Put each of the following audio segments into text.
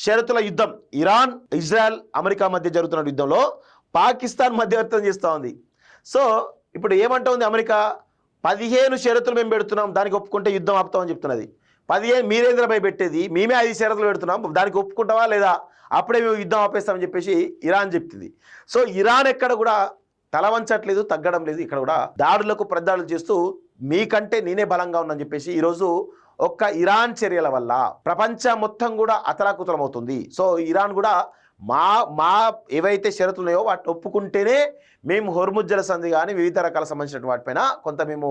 షరతుల యుద్ధం, Iran, Israel, America మధ్య జరుగుతున్న యుద్ధంలో పాకిస్తాన్ మధ్యవర్తం చేస్తూ ఉంది. సో ఇప్పుడు ఏమంటా ఉంది అమెరికా, 15 షరతులు మేము పెడుతున్నాం, దానికి ఒప్పుకుంటే యుద్ధం ఆపుతామని చెప్తున్నది. 15 మీరేంద్రపై పెట్టేది, మేమే 5 షరతులు పెడుతున్నాం, దానికి ఒప్పుకుంటావా లేదా, అప్పుడే మేము యుద్ధం ఆపేస్తామని చెప్పేసి ఇరాన్ చెప్తుంది. సో ఇరాన్ ఎక్కడ కూడా తల వంచట్లేదు, తగ్గడం లేదు. ఇక్కడ కూడా దాడులకు ప్రదాడులు చేస్తూ మీకంటే నేనే బలంగా ఉన్నానని చెప్పేసి ఈరోజు ఒక్క ఇరాన్ చర్యల వల్ల ప్రపంచం మొత్తం కూడా అతలాకుతలమవుతుంది. సో ఇరాన్ కూడా మా ఏవైతే షరతులు ఉన్నాయో వాటిని ఒప్పుకుంటేనే మేము హోర్ముజ్ జలసంధి కానీ వివిధ రకాల సంబంధించిన వాటిపైన కొంత మేము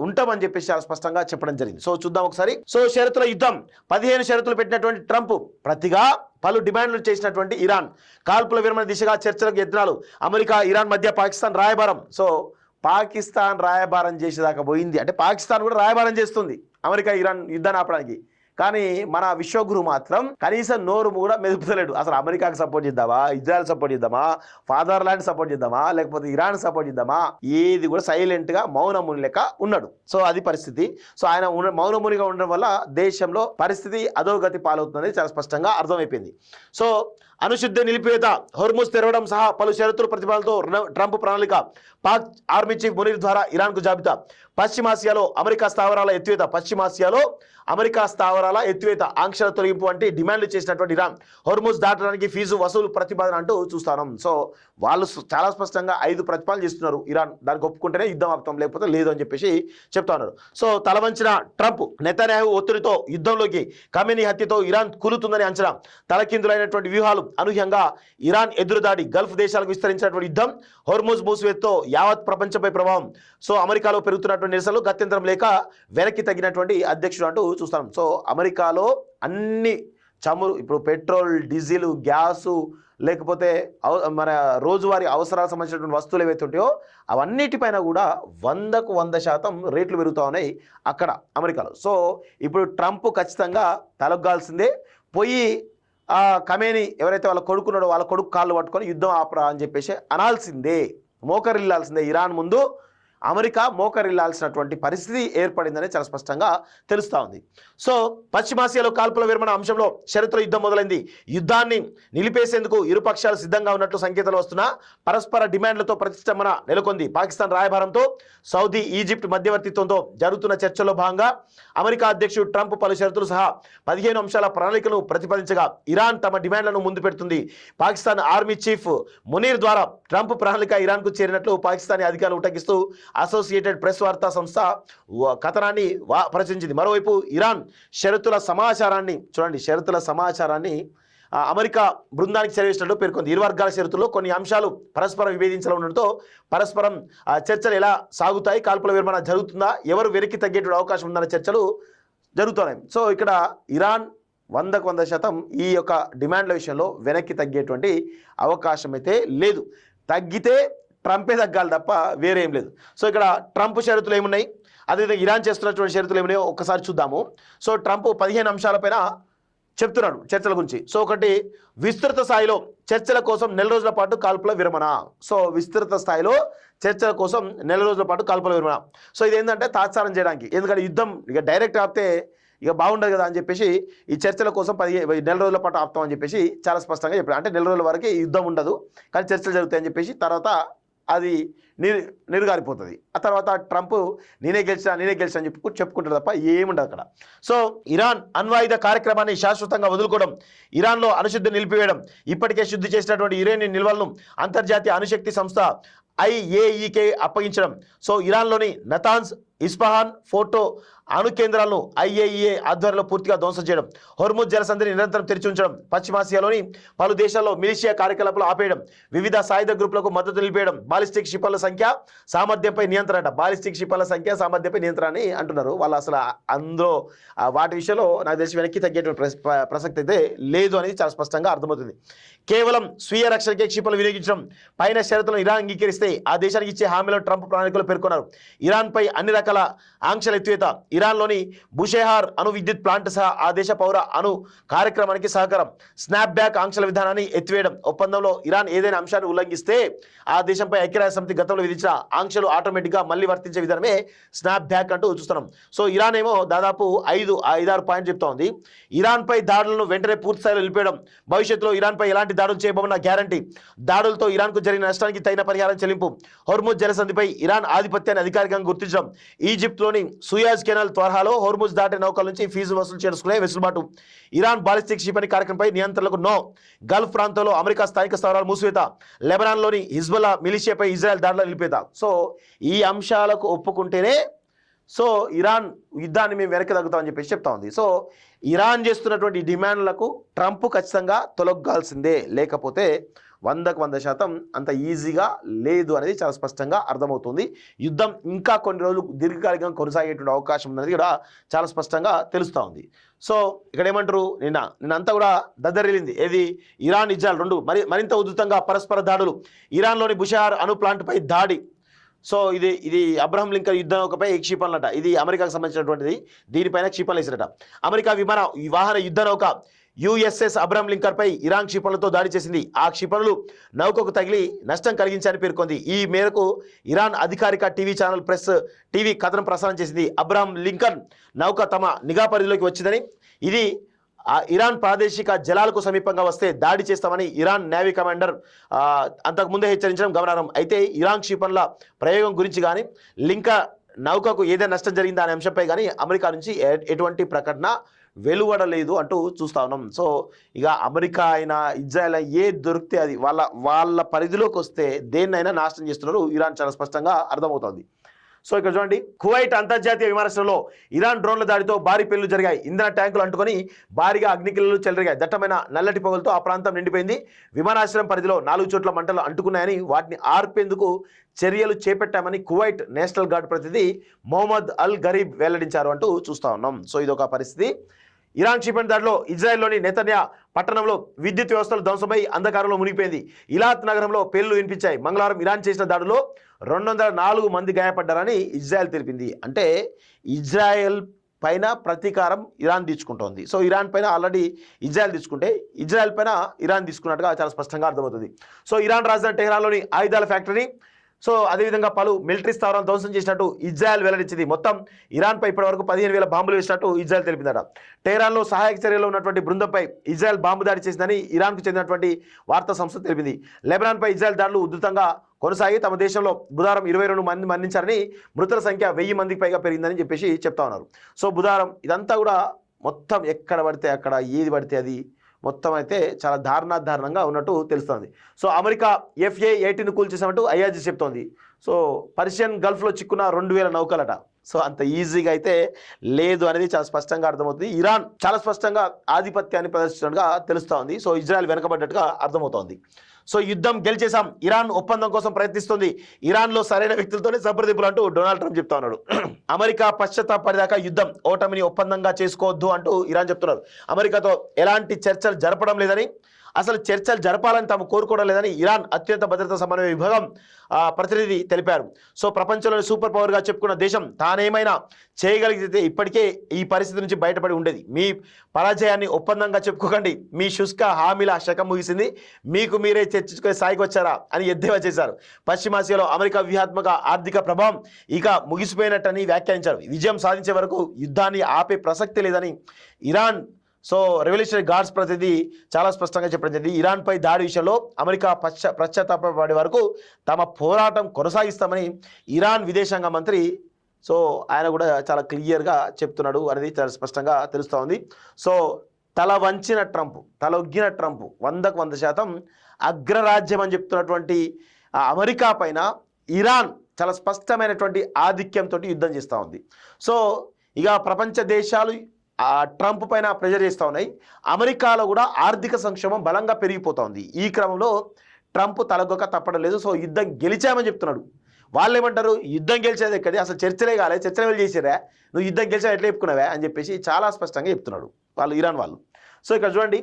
ఉంటామని చెప్పేసి చాలా స్పష్టంగా చెప్పడం జరిగింది. సో చూద్దాం ఒకసారి. సో షరతుల యుద్ధం, 15 షరతులు పెట్టినటువంటి ట్రంప్, ప్రతిగా పలు డిమాండ్లు చేసినటువంటి ఇరాన్, కాల్పుల విరమణ దిశగా చర్చలకు యత్నాలు, అమెరికా ఇరాన్ మధ్య పాకిస్తాన్ రాయబారం. సో పాకిస్తాన్ రాయబారం చేసేదాకా పోయింది, అంటే పాకిస్తాన్ కూడా రాయబారం చేస్తుంది అమెరికా ఇరాన్ యుద్ధాన్ని ఆపడానికి. కానీ మన విశ్వగురు మాత్రం కనీసం నోరు కూడా మెదుపుతలేడు. అసలు అమెరికాకి సపోర్ట్ చేద్దామా, ఇజ్రాయెల్ సపోర్ట్ చేద్దామా, ఫాదర్లాండ్ సపోర్ట్ చేద్దామా, లేకపోతే ఇరాన్ సపోర్ట్ చేద్దామా, ఏది కూడా సైలెంట్గా మౌనముని లెక్క ఉన్నాడు. సో అది పరిస్థితి. సో ఆయన మౌనమునిగా ఉండడం వల్ల దేశంలో పరిస్థితి అధోగతి పాలవుతుందని చాలా స్పష్టంగా అర్థమైపోయింది. సో అనుశుద్ధ నిలిపివేత, హోర్ముజ్ తెరవడం సహా పలు షరతులు ప్రతిపాదనలతో ట్రంప్ ప్రణాళిక, పాక్ ఆర్మీ చీఫ్ మునీర్ ద్వారా ఇరాన్కు జాబితా, పశ్చిమాసియాలో అమెరికా స్థావరాల ఎత్తివేత, పశ్చిమాసియాలో అమెరికా స్థావరాల ఎత్తివేత, ఆంక్షల తొలగింపు వంటి డిమాండ్లు చేసినటువంటి ఇరాన్, హోర్ముజ్ దాటడానికి ఫీజు వసూలు ప్రతిపాదన అంటూ చూస్తాను. సో వాళ్ళు చాలా స్పష్టంగా 5 ప్రతిపాదనలు చేస్తున్నారు ఇరాన్, దానికి ఒప్పుకుంటేనే యుద్ధం ఆపుతాం, లేకపోతే లేదు అని చెప్పేసి చెప్తా ఉన్నారు. సో తలవంచిన ట్రంప్, నెతన్యాహు ఒత్తిడితో యుద్ధంలోకి, ఖమేనీ హత్యతో ఇరాన్ కూలుతుందని అంచనా, తలకిందులైనటువంటి వ్యూహాలు, అనూహ్యంగా ఇరాన్ ఎదురుదాడి, గల్ఫ్ దేశాలకు విస్తరించినటువంటి యుద్ధం, హోర్ముజ్ మూసివేతతో యావత్ ప్రపంచంపై ప్రభావం, సో అమెరికాలో పెరుగుతున్నటువంటి నిరసనలు, గత్యంతరం లేక వెనక్కి తగ్గినటువంటి అధ్యక్షుడు అంటూ చూస్తాం. సో అమెరికాలో అన్ని చమురు, ఇప్పుడు పెట్రోల్, డీజిల్, గ్యాసు, లేకపోతే మన రోజువారీ అవసరాలకు సంబంధించినటువంటి వస్తువులు ఏవైతే ఉంటాయో అవన్నిటిపైన కూడా 100% రేట్లు పెరుగుతూ ఉన్నాయి అక్కడ అమెరికాలో. సో ఇప్పుడు ట్రంప్ ఖచ్చితంగా తలొగ్గాల్సిందే, పోయి ఖమేనీ ఎవరైతే వాళ్ళ కొడుకున్నాడో వాళ్ళ కొడుకు కాళ్ళు పట్టుకొని యుద్ధం ఆపరా అని చెప్పేసి అనాల్సిందే, మోకరిల్లాల్సిందే. ఇరాన్ ముందు అమెరికా మోకరిల్లాల్సినటువంటి పరిస్థితి ఏర్పడిందని చాలా స్పష్టంగా తెలుస్తూ ఉంది. సో పశ్చిమాసియాలో కాల్పుల విరమణ అంశంలో షరతుల యుద్ధం మొదలైంది. యుద్ధాన్ని నిలిపేసేందుకు ఇరు పక్షాలు సిద్ధంగా ఉన్నట్లు సంకేతాలు వస్తున్నా పరస్పర డిమాండ్లతో ప్రతిష్టంభన నెలకొంది. పాకిస్తాన్ రాయబారంతో సౌదీ, ఈజిప్ట్ మధ్యవర్తిత్వంతో జరుగుతున్న చర్చల్లో భాగంగా అమెరికా అధ్యక్షుడు ట్రంప్ పలు షరతులు సహా 15 అంశాల ప్రణాళికను ప్రతిపాదించగా ఇరాన్ తమ డిమాండ్లను ముందు పెడుతుంది. పాకిస్తాన్ ఆర్మీ చీఫ్ మునీర్ ద్వారా ట్రంప్ ప్రణాళిక ఇరాన్కు చేరినట్లు పాకిస్తానీ అధికారులు ఉటంకిస్తూ అసోసియేటెడ్ ప్రెస్ వార్తా సంస్థ కథనాన్ని ప్రచురించింది. మరోవైపు ఇరాన్ షరతుల సమాచారాన్ని చూడండి, షరతుల సమాచారాన్ని అమెరికా బృందానికి చేరవేసినట్లు పేర్కొంది. ఇరు వర్గాల షరతుల్లో కొన్ని అంశాలు పరస్పరం విభేదించడం ఉండడంతో పరస్పరం చర్చలు ఎలా సాగుతాయి, కాల్పుల విరమణ జరుగుతుందా, ఎవరు వెనక్కి తగ్గేటువంటి అవకాశం ఉందన్న చర్చలు జరుగుతున్నాయి. సో ఇక్కడ ఇరాన్ 100% ఈ యొక్క డిమాండ్ల విషయంలో వెనక్కి తగ్గేటువంటి అవకాశం అయితే లేదు. తగ్గితే ట్రంపే తగ్గాలి తప్ప వేరే ఏం లేదు. సో ఇక్కడ ట్రంప్ షరతులు ఏమున్నాయి, అదేవిధంగా ఇరాన్ చేస్తున్నటువంటి షరతులు ఏమున్నాయో ఒక్కసారి చూద్దాము. సో ట్రంప్ 15 అంశాలపైన చెప్తున్నాడు చర్చల గురించి. సో ఒకటి, విస్తృత స్థాయిలో చర్చల కోసం 4 రోజుల పాటు కాల్పుల విరమణ. సో విస్తృత స్థాయిలో చర్చల కోసం 4 రోజుల పాటు కాల్పుల విరమణ. సో ఇది ఏంటంటే తాత్సారం చేయడానికి, ఎందుకంటే యుద్ధం ఇక డైరెక్ట్ ఆపితే ఇక బాగుండదు కదా అని చెప్పేసి ఈ చర్చల కోసం 4 రోజుల పాటు ఆపుతామని చెప్పేసి చాలా స్పష్టంగా చెప్పారు. అంటే 4 రోజుల వరకు యుద్ధం ఉండదు, కానీ చర్చలు జరుగుతాయని చెప్పేసి తర్వాత అది నీరుగారిపోతుంది. ఆ తర్వాత ట్రంప్ నేనే గెలిచా అని చెప్పుకుంటారు తప్ప ఏముండదు అక్కడ. సో ఇరాన్ అణ్వాయుధ కార్యక్రమాన్ని శాశ్వతంగా వదులుకోవడం, ఇరాన్లో అణుశుద్ధి నిలిపివేయడం, ఇప్పటికే శుద్ధి చేసినటువంటి యురేనియం నిల్వలను అంతర్జాతీయ అణుశక్తి సంస్థ IAEA అప్పగించడం. సో ఇరాన్లోని నతాన్స్, ఇస్ఫహాన్, ఫోటో అణు కేంద్రాలను IAEA ఆధ్వర్యంలో పూర్తిగా ధ్వంసం చేయడం, హోర్ముజ్ జలసంధిని నిరంతరం తెరిచి ఉంచడం, పశ్చిమాసియాలోని పలు దేశాల్లో మిలిషియా కార్యకలాపాలు ఆపేయడం, వివిధ సాయుధ గ్రూపులకు మద్దతు నిలిపేయడం, బాలిస్టిక్ క్షిపణుల సంఖ్య సామర్థ్యంపై నియంత్రణ, బాలిస్టిక్ క్షిపణుల సంఖ్య సామర్థ్యంపై నియంత్రణ అని అంటున్నారు వాళ్ళు. అసలు అందులో వాటి విషయంలో నాకు తెలిసి వెనక్కి తగ్గేటువంటి ప్రసక్తి అయితే లేదు అనేది చాలా స్పష్టంగా అర్థమవుతుంది. కేవలం స్వీయ రక్షణకే క్షిపణులు వినియోగించడం పైన షరతులను ఇరాన్ అంగీకరిస్తే ఆ దేశానికి ఇచ్చే హామీలను ట్రంప్ ప్రణాళికలో పేర్కొన్నారు. ఇరాన్పై అన్ని రకాల ఆంక్షల ఎత్తివేత, ఇరాన్లోని బుషేహార్ అణు విద్యుత్ ప్లాంట్ సహా ఆ దేశ పౌర అణు కార్యక్రమానికి సహకారం, స్నాప్ బ్యాక్ ఆంక్షల విధానాన్ని ఎత్తివేయడం. ఒప్పందంలో ఇరాన్ ఏదైనా అంశాన్ని ఉల్లంఘిస్తే ఆ దేశంపై ఐక్యరాజ్య సమితి గతంలో విధించిన ఆంక్షలు ఆటోమేటిక్గా మళ్ళీ వర్తించే విధానమే స్నాప్ బ్యాక్ అంటూ చూస్తున్నాం. సో ఇరాన్ ఏమో దాదాపు 5-6 పాయింట్ చెప్తా ఉంది. ఇరాన్పై దాడులను వెంటనే పూర్తి స్థాయిలో నిలిపేయడం, భవిష్యత్తులో ఇరాన్పై ఎలాంటి దాడులు చేయబోమన్న గ్యారంటీ, దాడులతో ఇరాన్కు జరిగిన నష్టానికి తగిన పరిహారం చెల్లింపు, హోర్ముజ్ జలసంధిపై ఇరాన్ ఆధిపత్యాన్ని అధికారికంగా గుర్తించడం, ఈజిప్ట్లోని సుయాజ్ కెనాల్ త్వరలో హోర్ముజ్ దాటే నౌకల నుంచి ఫీజు వసూలు చేసుకునే వెసులుబాటు, ఇరాన్ బాలిస్టిక్ క్షిపణి కార్యక్రమంపై నియంత్రణలకు నో, గల్ఫ్ ప్రాంతంలో అమెరికా స్థానిక స్థావరాలు మూసివేత, లెబనాన్లోని హిజ్బుల్లా మిలిషియాపై ఇజ్రాయెల్ దాడుల నిలిపేత. సో ఈ అంశాలకు ఒప్పుకుంటేనే సో ఇరాన్ యుద్ధాన్ని మేము వెనక్కి తగ్గుతామని చెప్పేసి చెప్తా ఉంది. సో ఇరాన్ చేస్తున్నటువంటి డిమాండ్లకు ట్రంప్ ఖచ్చితంగా తొలగాల్సిందే, లేకపోతే 100% అంత ఈజీగా లేదు అనేది చాలా స్పష్టంగా అర్థమవుతుంది. యుద్ధం ఇంకా కొన్ని రోజులు దీర్ఘకాలికంగా కొనసాగేటువంటి అవకాశం ఉన్నది కూడా చాలా స్పష్టంగా తెలుస్తూ ఉంది. సో ఇక్కడ ఏమంటారు, నిన్నంతా కూడా దద్దరిల్లింది ఏది, ఇరాన్ ఇజ్రాయెల్ రెండు మరింత ఉధృతంగా పరస్పర దాడులు, ఇరాన్లోని బుషార్ అణు ప్లాంట్పై దాడి. సో ఇది అబ్రహం లింకన్ యుద్ధ నౌకపై క్షిపణులట, ఇది అమెరికాకు సంబంధించినటువంటిది, దీనిపైన క్షిపణులు వేసిరట. అమెరికా వాహన యుద్ధ నౌక యుఎస్ఎస్ అబ్రహం లింకన్ పై ఇరాన్ క్షిపణులతో దాడి చేసింది. ఆ క్షిపణులు నౌకకు తగిలి నష్టం కలిగించారని పేర్కొంది. ఈ మేరకు ఇరాన్ అధికారిక టీవీ ఛానల్ ప్రెస్ టీవీ కథనం ప్రసారం చేసింది. అబ్రహం లింకన్ నౌక తమ నిఘా పరిధిలోకి వచ్చిందని, ఇది ఇరాన్ ప్రాదేశిక జలాలకు సమీపంగా వస్తే దాడి చేస్తామని ఇరాన్ నేవీ కమాండర్ అంతకుముందే హెచ్చరించడం గమనార్హం. అయితే ఇరాన్ క్షిపణుల ప్రయోగం గురించి కానీ లింకన్ నౌకకు ఏదైనా నష్టం జరిగిందా అనే అంశంపై కానీ అమెరికా నుంచి ఎటువంటి ప్రకటన వెలువడలేదు అంటూ చూస్తా ఉన్నాం. సో ఇక అమెరికా అయినా ఇజ్రాయెల్ ఏది దొరికితే అది వాళ్ళ పరిధిలోకి వస్తే దేన్నైనా నాశనం చేస్తున్నారు ఇరాన్, చాలా స్పష్టంగా అర్థమవుతోంది. సో ఇక్కడ చూడండి, కువైట్ అంతర్జాతీయ విమానాశ్రయంలో ఇరాన్ డ్రోన్ల దాడితో భారీ పేలుళ్లు జరిగాయి. ఇంధన ట్యాంకులు అంటుకొని భారీగా అగ్నికిల్లలు చెలరేగాయి. దట్టమైన నల్లటి పొగలతో ఆ ప్రాంతం నిండిపోయింది. విమానాశ్రయం పరిధిలో 4 చోట్ల మంటలు అంటుకున్నాయని, వాటిని ఆర్పేందుకు చర్యలు చేపట్టామని కువైట్ నేషనల్ గార్డ్ ప్రతినిధి మొహమ్మద్ అల్ గరీబ్ వెల్లడించారు అంటూ చూస్తా ఉన్నాం. సో ఇదొక పరిస్థితి. ఇరాన్ క్షిపణి దాడిలో ఇజ్రాయెల్లోని నెతన్యా పట్టణంలో విద్యుత్ వ్యవస్థలు ధ్వంసమై అంధకారంలో మునిగిపోయింది. ఇలాత్ నగరంలో పేలుళ్లు వినిపించాయి. మంగళవారం ఇరాన్ చేసిన దాడిలో 204 మంది గాయపడ్డారని ఇజ్రాయెల్ తెలిపింది. అంటే ఇజ్రాయెల్ పైన ప్రతీకారం ఇరాన్ తీసుకుంటోంది. సో ఇరాన్ పైన ఆల్రెడీ ఇజ్రాయెల్ తీసుకుంటే ఇజ్రాయెల్ పైన ఇరాన్ తీసుకున్నట్టుగా చాలా స్పష్టంగా అర్థమవుతుంది. సో ఇరాన్ రాజధాని టెహ్రాన్లోని ఆయుధాల ఫ్యాక్టరీ, సో అదేవిధంగా పలు మిలిటరీ స్థావరాలు ధ్వంసం చేసినట్టు ఇజ్రాయెల్ వెల్లడించింది. మొత్తం ఇరాన్పై ఇప్పటివరకు 15,000 బాంబులు వేసినట్టు ఇజ్రాయెల్ తెలిపిందట. టెహ్రాన్లో సహాయక చర్యలో ఉన్నటువంటి బృందంపై ఇజ్రాయెల్ బాంబు దాడి చేసిందని ఇరాన్కు చెందినటువంటి వార్తా సంస్థ తెలిపింది. లెబనాన్పై ఇజ్రాయెల్ దాడులు ఉధృతంగా కొనసాగి తమ దేశంలో బుధవారం 22 మంది మరణించారని, మృతుల సంఖ్య 1000 మందికి పైగా పెరిగిందని చెప్పేసి చెప్తా ఉన్నారు. సో బుధవారం ఇదంతా కూడా మొత్తం ఎక్కడ పడితే అక్కడ ఏది పడితే అది మొత్తం అయితే చాలా దారుణంగా ఉన్నట్టు తెలుస్తోంది. సో అమెరికా FA-18 కూల్చేసామంటూ ఐఆర్జీ చెప్తోంది. సో పర్షియన్ గల్ఫ్లో చిక్కున్న 2000 నౌకలట. సో అంత ఈజీగా అయితే లేదు అనేది చాలా స్పష్టంగా అర్థమవుతుంది. ఇరాన్ చాలా స్పష్టంగా ఆధిపత్యాన్ని ప్రదర్శించినట్టుగా తెలుస్తూ ఉంది. సో ఇజ్రాయెల్ వెనకబడ్డట్టుగా అర్థమవుతోంది. సో యుద్ధం గెలిచేసాం, ఇరాన్ ఒప్పందం కోసం ప్రయత్నిస్తుంది, ఇరాన్లో సరైన వ్యక్తులతోనే సంప్రదింపులు అంటూ డొనాల్డ్ ట్రంప్ చెప్తా ఉన్నాడు. అమెరికా పశ్చాత్తాపడేదాకా యుద్ధం ఓటమిని ఒప్పందంగా చేసుకోవద్దు అంటూ ఇరాన్ చెప్తున్నారు. అమెరికాతో ఎలాంటి చర్చలు జరపడం లేదని, అసలు చర్చలు జరపాలని తాము కోరుకోవడం లేదని ఇరాన్ అత్యంత భద్రతా సమన్వయ విభాగం ప్రతినిధి తెలిపారు. సో ప్రపంచంలోని సూపర్ పవర్గా చెప్పుకున్న దేశం తానేమైనా చేయగలిగితే ఇప్పటికే ఈ పరిస్థితి నుంచి బయటపడి ఉండేది. మీ పరాజయాన్ని ఒప్పందంగా చెప్పుకోకండి, మీ శుష్క హామీల శకం ముగిసింది, మీకు మీరే చర్చించుకునే స్థాయికి వచ్చారా అని ఎద్దేవా చేశారు. పశ్చిమాసియాలో అమెరికా వ్యూహాత్మక ఆర్థిక ప్రభావం ఇక ముగిసిపోయినట్టని వ్యాఖ్యానించారు. విజయం సాధించే వరకు యుద్ధాన్ని ఆపే ప్రసక్తి లేదని ఇరాన్ రెవల్యూషనరీ గార్డ్స్ ప్రతినిధి చాలా స్పష్టంగా చెప్పడం జరిగింది. ఇరాన్పై దాడి విషయంలో అమెరికా పశ్చాత్తాపడే వరకు తమ పోరాటం కొనసాగిస్తామని ఇరాన్ విదేశాంగ మంత్రి ఆయన కూడా చాలా క్లియర్గా చెప్తున్నాడు అనేది చాలా స్పష్టంగా తెలుస్తూ ఉంది. సో తల వంచిన ట్రంప్, తలొగ్గిన ట్రంప్ 100% అగ్రరాజ్యం అని చెప్తున్నటువంటి అమెరికా పైన ఇరాన్ చాలా స్పష్టమైనటువంటి ఆధిక్యంతో యుద్ధం చేస్తూ ఉంది. సో ఇక ప్రపంచ దేశాలు ట్రంప్ పైన ప్రెజర్ చేస్తూ ఉన్నాయి. అమెరికాలో కూడా ఆర్థిక సంక్షోభం బలంగా పెరిగిపోతోంది. ఈ క్రమంలో ట్రంప్ తలగొక్క తప్పడం లేదు. సో యుద్ధం గెలిచామని చెప్తున్నాడు. వాళ్ళు ఏమంటారు, యుద్ధం గెలిచేది ఎక్కడి, అసలు చర్చలే కాలే, చర్చలు వెళ్ళి చేసారా, నువ్వు యుద్ధం గెలిచావు ఎట్లా చెప్పుకున్నావా అని చెప్పేసి చాలా స్పష్టంగా చెప్తున్నాడు వాళ్ళు, ఇరాన్ వాళ్ళు. సో ఇక్కడ చూడండి,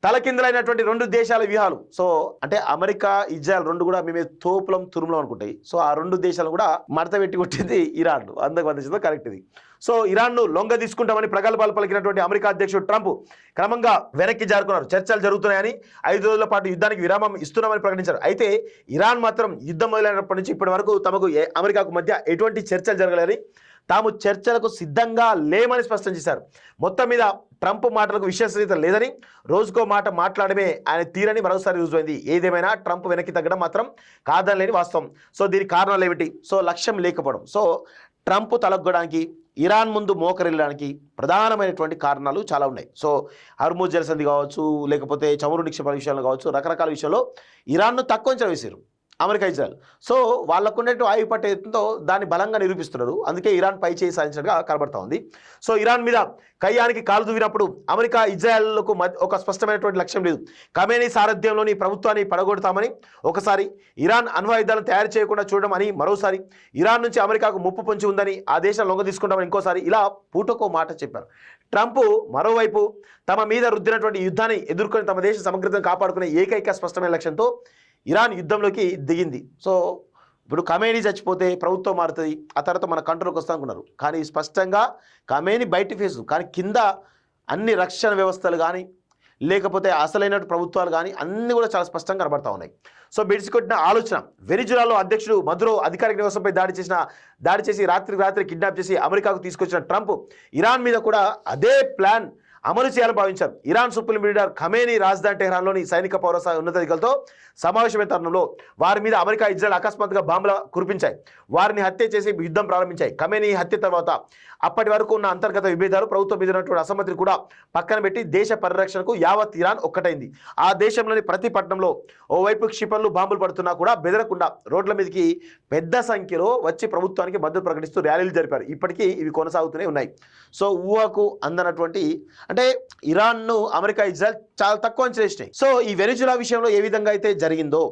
తలకిందులైనటువంటి రెండు దేశాల వ్యూహాలు. సో అంటే అమెరికా ఇజ్రాయెల్ రెండు కూడా మేమే తోపులం తురుములం అనుకుంటాయి. సో ఆ రెండు దేశాలు కూడా మడత పెట్టి కొట్టింది ఇరాన్. అందుకు వంద కరెక్ట్ ఇది. సో ఇరాన్ను లొంగ తీసుకుంటామని ప్రగల్భాలు పలికినటువంటి అమెరికా అధ్యక్షుడు ట్రంప్ క్రమంగా వెనక్కి జారుకున్నారు. చర్చలు జరుగుతున్నాయని 5 రోజుల పాటు యుద్ధానికి విరామం ఇస్తున్నామని ప్రకటించారు. అయితే ఇరాన్ మాత్రం యుద్ధం మొదలైనప్పటి నుంచి ఇప్పటి వరకు తమకు అమెరికాకు మధ్య ఎటువంటి చర్చలు జరగలేదని, తాము చర్చలకు సిద్ధంగా లేమని స్పష్టం చేశారు. మొత్తం మీద ట్రంప్ మాటలకు విశ్వసనీయత లేదని, రోజుకో మాట మాట్లాడమే ఆయన తీరని మరోసారి రుజువైంది. ఏదేమైనా ట్రంప్ వెనక్కి తగ్గడం మాత్రం కాదనలేని వాస్తవం. సో దీనికి కారణాలు ఏమిటి? సో లక్ష్యం లేకపోవడం. సో ట్రంప్ తలగ్గడానికి, ఇరాన్ ముందు మోకరిల్లడానికి ప్రధానమైనటువంటి కారణాలు చాలా ఉన్నాయి. సో హర్మూజ్ జలసంధి కావచ్చు, లేకపోతే చమురు నిక్షేపాల విషయంలో కావచ్చు, రకరకాల విషయంలో ఇరాన్ను తక్కువ అంచనా వేశారు అమెరికా ఇజ్రాయెల్. సో వాళ్ళకున్నట్టు ఆయువు పట్టేతో దాన్ని బలంగా నిరూపిస్తున్నారు. అందుకే ఇరాన్ పై చేయి సాధించినట్టుగా కనబడతా ఉంది. సో ఇరాన్ మీద కయ్యానికి కాలు దూవినప్పుడు అమెరికా ఇజ్రాయెల్కు ఒక స్పష్టమైనటువంటి లక్ష్యం లేదు. ఖమేనీ సారథ్యంలోని ప్రభుత్వాన్ని పడగొడతామని ఒకసారి, ఇరాన్ అణ్వాయుధాలను తయారు చేయకుండా చూడడం అని మరోసారి, ఇరాన్ నుంచి అమెరికాకు ముప్పు పొంచి ఉందని ఆ దేశం లొంగ తీసుకుంటామని ఇంకోసారి, ఇలా పూటకో మాట చెప్పారు. ట్రంప్ మరోవైపు తమ మీద రుద్దినటువంటి యుద్ధాన్ని ఎదుర్కొని తమ దేశ సమగ్రతను కాపాడుకునే ఏకైక స్పష్టమైన లక్ష్యంతో ఇరాన్ యుద్ధంలోకి దిగింది. సో ఇప్పుడు ఖమేనీ చచ్చిపోతే ప్రభుత్వం మారుతుంది, ఆ తర్వాత మన కంట్రోల్కి వస్తా అనుకున్నారు. కానీ స్పష్టంగా ఖమేనీ బయటి ఫేసు, కానీ కింద అన్ని రక్షణ వ్యవస్థలు కానీ, లేకపోతే అసలైన ప్రభుత్వాలు కానీ అన్నీ కూడా చాలా స్పష్టంగా కనబడతా ఉన్నాయి. సో బెడిసికొట్టిన ఆలోచన. వెనిజులాలో అధ్యక్షుడు మదురో అధికారిక నివాసంపై దాడి చేసి రాత్రి కిడ్నాప్ చేసి అమెరికాకు తీసుకొచ్చిన ట్రంప్ ఇరాన్ మీద కూడా అదే ప్లాన్ అమలు చేయాలని భావించారు. ఇరాన్ సుప్రీం లీడర్ ఖమేనీ రాజధాని టెహ్రాన్లోని సైనిక పౌర ఉన్నతాధికారులతో సమావేశమైన తరుణంలో వారి మీద అమెరికా ఇజ్రాయెల్ అకస్మాత్తుగా బాంబుల కురిపించాయి. వారిని హత్య చేసి యుద్ధం ప్రారంభించాయి. ఖమేనీ హత్య తర్వాత అప్పటి వరకు ఉన్న అంతర్గత విభేదాలు, ప్రభుత్వం మీద ఉన్నటువంటి అసమ్మతిని కూడా పక్కన పెట్టి దేశ పరిరక్షణకు యావత్ ఇరాన్ ఒక్కటైంది. ఆ దేశంలోని ప్రతి పట్టణంలో ఓవైపు క్షిపణులు బాంబులు పడుతున్నా కూడా బెదరకుండా రోడ్ల మీదకి పెద్ద సంఖ్యలో వచ్చి ప్రభుత్వానికి మద్దతు ప్రకటిస్తూ ర్యాలీలు జరిపారు. ఇప్పటికీ ఇవి కొనసాగుతూనే ఉన్నాయి. సో ఊహకు అందనటువంటి, అంటే ఇరాన్ను అమెరికా ఇజ్రాయెల్ చాలా తక్కువ అంచనా వేసినాయి. సో ఈ వెనిజులా విషయంలో ఏ విధంగా అయితే జరిగిందో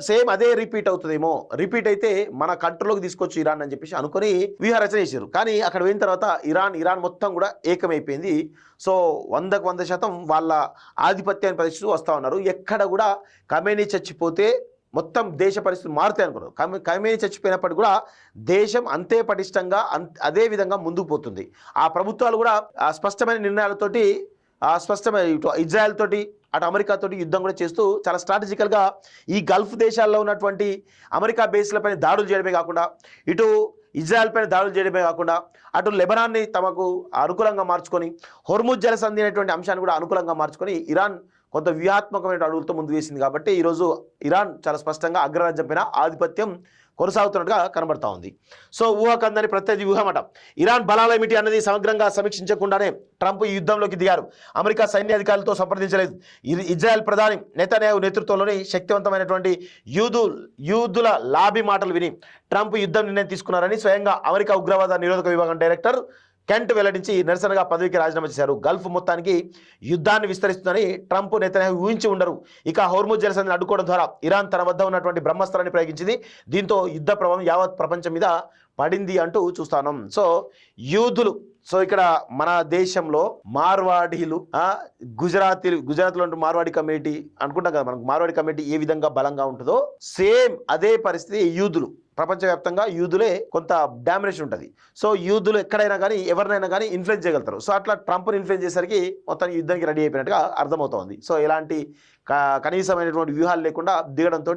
సేమ్ అదే రిపీట్ అవుతుందేమో. రిపీట్ అయితే మన కంట్రోల్లోకి తీసుకొచ్చి ఇరాన్ అని చెప్పేసి అనుకుని వ్యూహరచన చేశారు. కానీ అక్కడ పోయిన తర్వాత ఇరాన్ మొత్తం కూడా ఏకమైపోయింది. సో 100% వాళ్ళ ఆధిపత్యాన్ని ప్రదర్శిస్తూ వస్తూ ఉన్నారు. ఎక్కడ కూడా ఖమేనీ చచ్చిపోతే మొత్తం దేశ పరిస్థితులు మారుతాయి అనుకున్నారు. ఖమేనీ చచ్చిపోయినప్పటికీ కూడా దేశం అంతే పటిష్టంగా అదే విధంగా ముందుకు పోతుంది. ఆ ప్రభుత్వాలు కూడా స్పష్టమైన నిర్ణయాలతోటి, స్పష్టమైన ఇటు ఇజ్రాయెల్ తోటి అటు అమెరికా తోటి యుద్ధం కూడా చేస్తూ చాలా స్ట్రాటజికల్గా ఈ గల్ఫ్ దేశాల్లో ఉన్నటువంటి అమెరికా బేస్లపైన దాడులు చేయడమే కాకుండా, ఇటు ఇజ్రాయెల్ పైన దాడులు చేయడమే కాకుండా, అటు లెబనాన్ని తమకు అనుకూలంగా మార్చుకొని, హోర్ముజ్ జలసంధి అనేటువంటి అంశాన్ని కూడా అనుకూలంగా మార్చుకొని ఇరాన్ కొంత వ్యూహాత్మకమైన అడుగులతో ముందు వేసింది. కాబట్టి ఈరోజు ఇరాన్ చాలా స్పష్టంగా అగ్రరాజ్యం పైన ఆధిపత్యం కొనసాగుతున్నట్టుగా కనబడతా ఉంది. సో ఊహకందని ప్రత్యర్థి వ్యూహమట. ఇరాన్ బలాలేమిటి అన్నది సమగ్రంగా సమీక్షించకుండానే ట్రంప్ ఈ యుద్ధంలోకి దిగారు. అమెరికా సైన్య అధికారులతో సంప్రదించలేదు. ఇజ్రాయెల్ ప్రధాని నెతన్యాహు నేతృత్వంలోని శక్తివంతమైనటువంటి యూదుల లాబీ మాటలు విని ట్రంప్ యుద్ధం నిర్ణయం తీసుకున్నారని స్వయంగా అమెరికా ఉగ్రవాద నిరోధక విభాగం డైరెక్టర్ కెంట్ వెల్లడించి నిరసనగా పదవికి రాజీనామా చేశారు. గల్ఫ్ మొత్తానికి యుద్ధాన్ని విస్తరిస్తుందని ట్రంప్ నెతన్యాహు ఊహించి ఉండరు. ఇక హోర్ముజ్ జలసంధిని అడ్డుకోవడం ద్వారా ఇరాన్ తన వద్ద ఉన్నటువంటి బ్రహ్మాస్త్రాన్ని ప్రయోగించింది. దీంతో యుద్ధ ప్రభావం యావత్ ప్రపంచం మీద పడింది అంటూ చూస్తాను. సో యూదులు, సో ఇక్కడ మన దేశంలో మార్వాడీలు, గుజరాత్లో ఉంటే మార్వాడి కమ్యూనిటీ అనుకుంటాం కదా, మనకు మార్వాడి కమ్యూనిటీ ఏ విధంగా బలంగా ఉంటుందో సేమ్ అదే పరిస్థితి యూదులు. ప్రపంచవ్యాప్తంగా యూదులే కొంత డామినేషన్ ఉంటుంది. సో యూదులు ఎక్కడైనా కానీ ఎవరినైనా కానీ ఇన్ఫ్లుయెన్స్ చేయగలుగుతారు. సో అట్లా ట్రంప్ని ఇన్ఫ్లుయెన్స్ చేసరికి మొత్తం యుద్ధానికి రెడీ అయిపోయినట్టుగా అర్థమవుతోంది. సో ఎలాంటి కనీసమైనటువంటి వ్యూహాలు లేకుండా దిగడంతో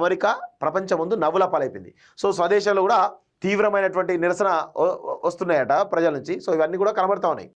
అమెరికా ప్రపంచం ముందు నవ్వుల పాలైపోయింది. సో స్వదేశంలో కూడా తీవ్రమైనటువంటి నిరసన వస్తున్నాయట ప్రజల నుంచి. సో ఇవన్నీ కూడా కనబడతా ఉన్నాయి.